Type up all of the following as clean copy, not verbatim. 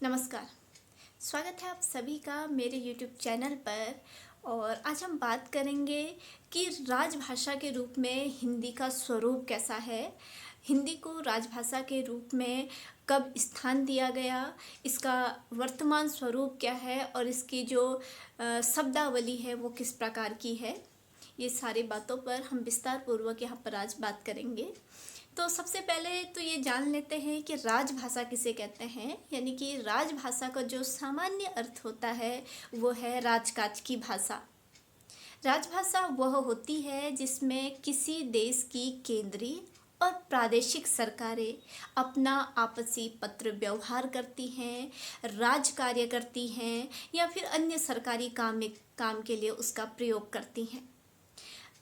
नमस्कार। स्वागत है आप सभी का मेरे YouTube चैनल पर। और आज हम बात करेंगे कि राजभाषा के रूप में हिंदी का स्वरूप कैसा है। हिंदी को राजभाषा के रूप में कब स्थान दिया गया, इसका वर्तमान स्वरूप क्या है और इसकी जो शब्दावली है वो किस प्रकार की है। ये सारी बातों पर हम विस्तार पूर्वक यहाँ पर आज बात करेंगे। तो सबसे पहले तो ये जान लेते हैं कि राजभाषा किसे कहते हैं। यानी कि राजभाषा का जो सामान्य अर्थ होता है वो है राजकाज की भाषा। राजभाषा वह होती है जिसमें किसी देश की केंद्रीय और प्रादेशिक सरकारें अपना आपसी पत्र व्यवहार करती हैं, राज कार्य करती हैं या फिर अन्य सरकारी काम के लिए उसका प्रयोग करती हैं।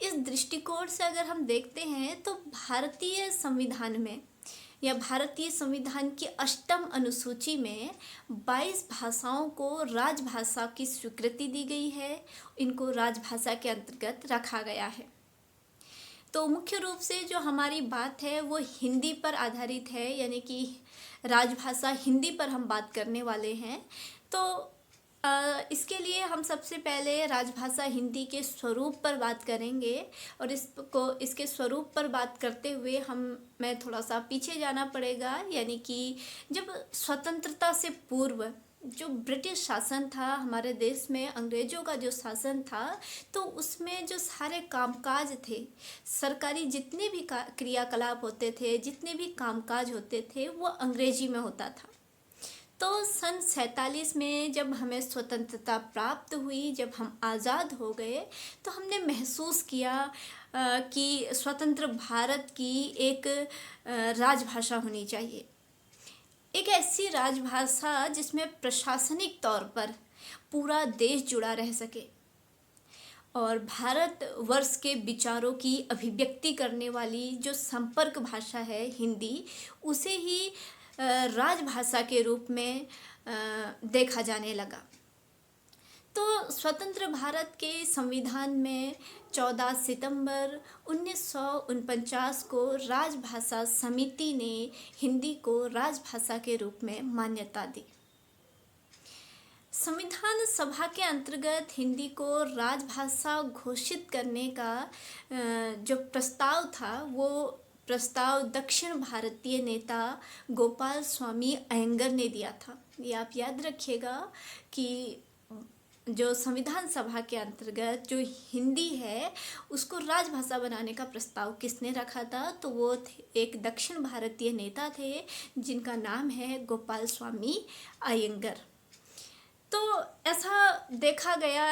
इस दृष्टिकोण से अगर हम देखते हैं तो भारतीय संविधान में या भारतीय संविधान की 8वीं अनुसूची में 22 भाषाओं को राजभाषा की स्वीकृति दी गई है। इनको राजभाषा के अंतर्गत रखा गया है। तो मुख्य रूप से जो हमारी बात है वो हिंदी पर आधारित है, यानी कि राजभाषा हिंदी पर हम बात करने वाले हैं। तो इसके लिए हम सबसे पहले राजभाषा हिंदी के स्वरूप पर बात करेंगे और इसके स्वरूप पर बात करते हुए मैं थोड़ा सा पीछे जाना पड़ेगा। यानी कि जब स्वतंत्रता से पूर्व जो ब्रिटिश शासन था हमारे देश में, अंग्रेज़ों का जो शासन था, तो उसमें जो सारे कामकाज थे, सरकारी जितने भी क्रियाकलाप होते थे, जितने भी कामकाज होते थे, वो अंग्रेजी में होता था। तो सन 47 में जब हमें स्वतंत्रता प्राप्त हुई, जब हम आज़ाद हो गए, तो हमने महसूस किया कि स्वतंत्र भारत की एक राजभाषा होनी चाहिए। एक ऐसी राजभाषा जिसमें प्रशासनिक तौर पर पूरा देश जुड़ा रह सके और भारत वर्ष के विचारों की अभिव्यक्ति करने वाली जो संपर्क भाषा है हिंदी, उसे ही राजभाषा के रूप में देखा जाने लगा। तो स्वतंत्र भारत के संविधान में 14 सितंबर 1949 को राजभाषा समिति ने हिंदी को राजभाषा के रूप में मान्यता दी। संविधान सभा के अंतर्गत हिंदी को राजभाषा घोषित करने का जो प्रस्ताव था, वो प्रस्ताव दक्षिण भारतीय नेता गोपाल स्वामी अयंगर ने दिया था। ये आप याद रखिएगा कि जो संविधान सभा के अंतर्गत जो हिंदी है उसको राजभाषा बनाने का प्रस्ताव किसने रखा था, तो वो एक दक्षिण भारतीय नेता थे जिनका नाम है गोपाल स्वामी अयंगर। तो ऐसा देखा गया,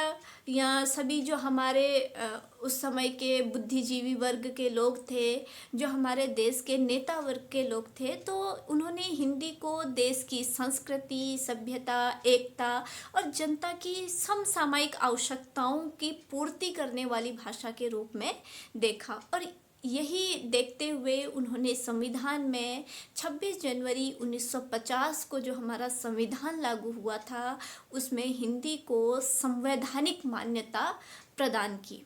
या सभी जो हमारे उस समय के बुद्धिजीवी वर्ग के लोग थे, जो हमारे देश के नेता वर्ग के लोग थे, तो उन्होंने हिंदी को देश की संस्कृति, सभ्यता, एकता और जनता की समसामयिक आवश्यकताओं की पूर्ति करने वाली भाषा के रूप में देखा। और यही देखते हुए उन्होंने संविधान में 26 जनवरी 1950 को जो हमारा संविधान लागू हुआ था, उसमें हिंदी को संवैधानिक मान्यता प्रदान की।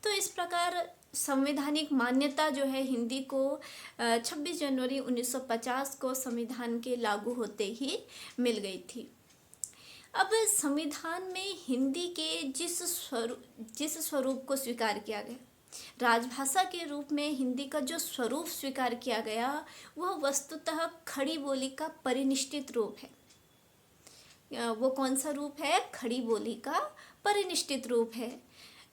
तो इस प्रकार संवैधानिक मान्यता जो है हिंदी को 26 जनवरी 1950 को संविधान के लागू होते ही मिल गई थी। अब संविधान में हिंदी के जिस स्वरूप को स्वीकार किया गया, राजभाषा के रूप में हिंदी का जो स्वरूप स्वीकार किया गया, वह वस्तुतः खड़ी बोली का परिनिष्ठित रूप है। वो कौन सा रूप है? खड़ी बोली का परिनिष्ठित रूप है।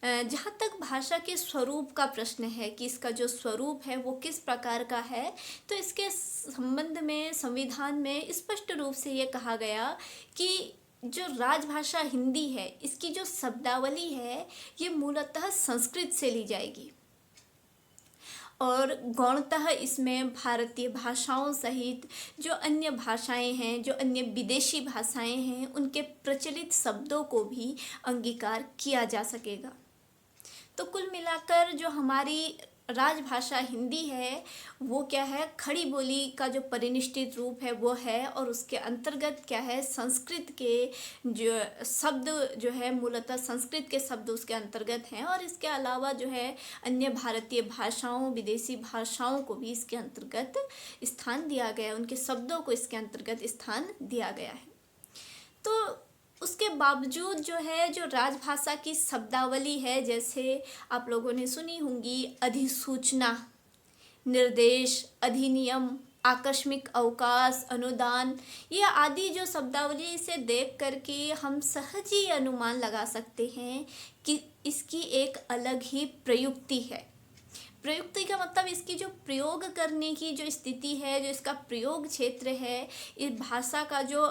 जहाँ तक भाषा के स्वरूप का प्रश्न है कि इसका जो स्वरूप है वो किस प्रकार का है, तो इसके संबंध में संविधान में स्पष्ट रूप से ये कहा गया कि जो राजभाषा हिंदी है, इसकी जो शब्दावली है ये मूलतः संस्कृत से ली जाएगी और गौणतः इसमें भारतीय भाषाओं सहित जो अन्य भाषाएं हैं, जो अन्य विदेशी भाषाएं हैं, उनके प्रचलित शब्दों को भी अंगीकार किया जा सकेगा। तो कुल मिलाकर जो हमारी राजभाषा हिंदी है वो क्या है, खड़ी बोली का जो परिनिष्ठित रूप है वो है, और उसके अंतर्गत क्या है, संस्कृत के जो शब्द जो है मूलतः संस्कृत के शब्द उसके अंतर्गत हैं, और इसके अलावा जो है अन्य भारतीय भाषाओं, विदेशी भाषाओं को भी इसके अंतर्गत स्थान दिया गया है, उनके शब्दों को इसके अंतर्गत स्थान दिया गया है। तो उसके बावजूद जो है, जो राजभाषा की शब्दावली है, जैसे आप लोगों ने सुनी होंगी अधिसूचना, निर्देश, अधिनियम, आकस्मिक अवकाश, अनुदान, ये आदि जो शब्दावली से देख करके हम सहज ही अनुमान लगा सकते हैं कि इसकी एक अलग ही प्रयुक्ति है। प्रयुक्ति का मतलब इसकी जो प्रयोग करने की जो स्थिति है, जो इसका प्रयोग क्षेत्र है, इस भाषा का जो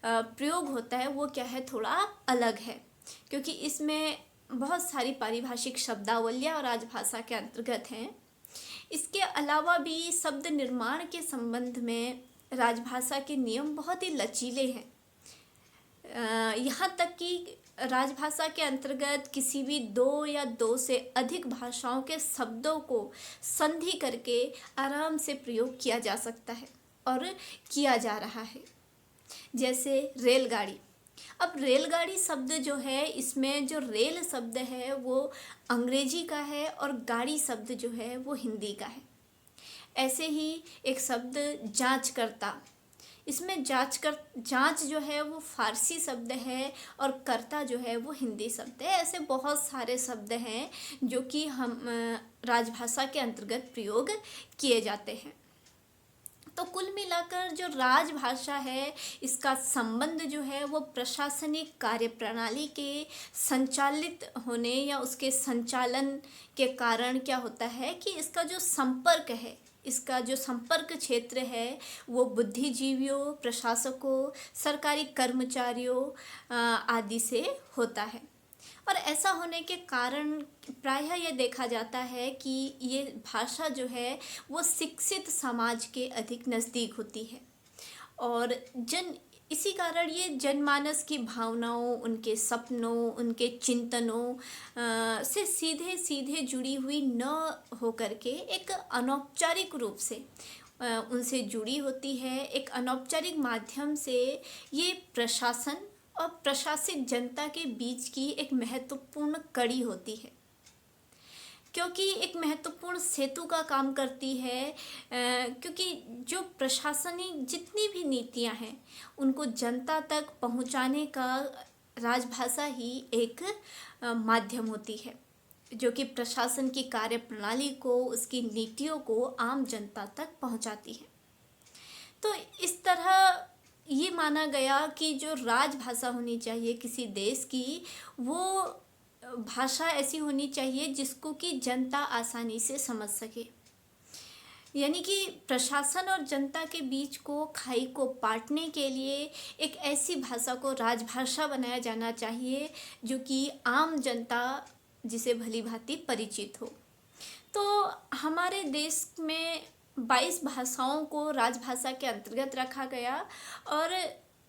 प्रयोग होता है वो क्या है, थोड़ा अलग है, क्योंकि इसमें बहुत सारी पारिभाषिक शब्दावलियाँ और राजभाषा के अंतर्गत हैं। इसके अलावा भी शब्द निर्माण के संबंध में राजभाषा के नियम बहुत ही लचीले हैं। यहाँ तक कि राजभाषा के अंतर्गत किसी भी दो या दो से अधिक भाषाओं के शब्दों को संधि करके आराम से प्रयोग किया जा सकता है और किया जा रहा है। जैसे रेलगाड़ी। अब रेलगाड़ी शब्द जो है, इसमें जो रेल शब्द है वो अंग्रेजी का है और गाड़ी शब्द जो है वो हिंदी का है। ऐसे ही एक शब्द जांचकर्ता, इसमें जांच जो है वो फारसी शब्द है और कर्ता जो है वो हिंदी शब्द है। ऐसे बहुत सारे शब्द हैं जो कि हम राजभाषा के अंतर्गत प्रयोग किए जाते हैं। तो कुल मिलाकर जो राजभाषा है, इसका संबंध जो है वो प्रशासनिक कार्यप्रणाली के संचालित होने या उसके संचालन के कारण क्या होता है कि इसका जो संपर्क है, इसका जो संपर्क क्षेत्र है वो बुद्धिजीवियों, प्रशासकों, सरकारी कर्मचारियों आदि से होता है। और ऐसा होने के कारण प्रायः ये देखा जाता है कि ये भाषा जो है वो शिक्षित समाज के अधिक नज़दीक होती है, और इसी कारण ये जनमानस की भावनाओं, उनके सपनों, उनके चिंतनों से सीधे सीधे जुड़ी हुई न होकर के एक अनौपचारिक रूप से उनसे जुड़ी होती है। एक अनौपचारिक माध्यम से ये प्रशासन और प्रशासित जनता के बीच की एक महत्वपूर्ण कड़ी होती है, क्योंकि एक महत्वपूर्ण सेतु का काम करती है। क्योंकि जो प्रशासनिक जितनी भी नीतियां हैं उनको जनता तक पहुंचाने का राजभाषा ही एक माध्यम होती है, जो कि प्रशासन की कार्यप्रणाली को, उसकी नीतियों को आम जनता तक पहुंचाती है। तो इस तरह ये माना गया कि जो राजभाषा होनी चाहिए किसी देश की, वो भाषा ऐसी होनी चाहिए जिसको कि जनता आसानी से समझ सके। यानी कि प्रशासन और जनता के बीच को, खाई को पाटने के लिए एक ऐसी भाषा को राजभाषा बनाया जाना चाहिए जो कि आम जनता जिसे भली भांति परिचित हो। तो हमारे देश में 22 भाषाओं को राजभाषा के अंतर्गत रखा गया, और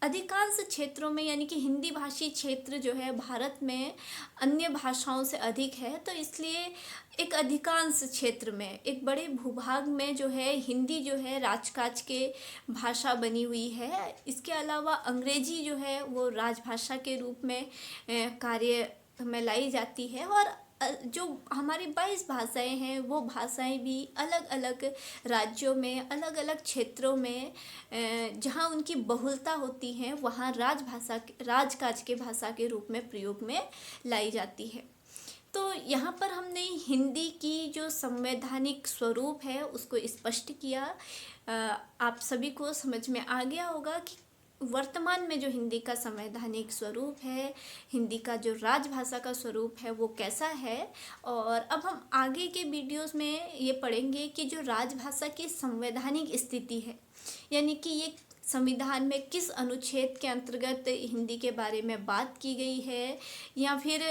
अधिकांश क्षेत्रों में यानी कि हिंदी भाषी क्षेत्र जो है भारत में अन्य भाषाओं से अधिक है, तो इसलिए एक अधिकांश क्षेत्र में, एक बड़े भूभाग में जो है हिंदी जो है राजकाज के भाषा बनी हुई है। इसके अलावा अंग्रेजी जो है वो राजभाषा के रूप में कार्य में लाई जाती है, और जो हमारी 22 भाषाएं हैं वो भाषाएं भी अलग अलग राज्यों में, अलग अलग क्षेत्रों में जहाँ उनकी बहुलता होती है वहाँ राजकाज के भाषा के रूप में प्रयोग में लाई जाती है। तो यहाँ पर हमने हिंदी की जो संवैधानिक स्वरूप है उसको स्पष्ट किया। आप सभी को समझ में आ गया होगा कि वर्तमान में जो हिंदी का संवैधानिक स्वरूप है, हिंदी का जो राजभाषा का स्वरूप है वो कैसा है। और अब हम आगे के वीडियोस में ये पढ़ेंगे कि जो राजभाषा की संवैधानिक स्थिति है, यानी कि ये संविधान में किस अनुच्छेद के अंतर्गत हिंदी के बारे में बात की गई है, या फिर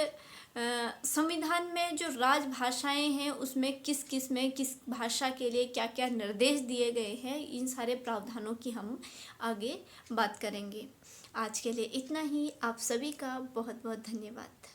संविधान में जो राजभाषाएं हैं उसमें किस भाषा के लिए क्या क्या निर्देश दिए गए हैं, इन सारे प्रावधानों की हम आगे बात करेंगे। आज के लिए इतना ही। आप सभी का बहुत बहुत धन्यवाद।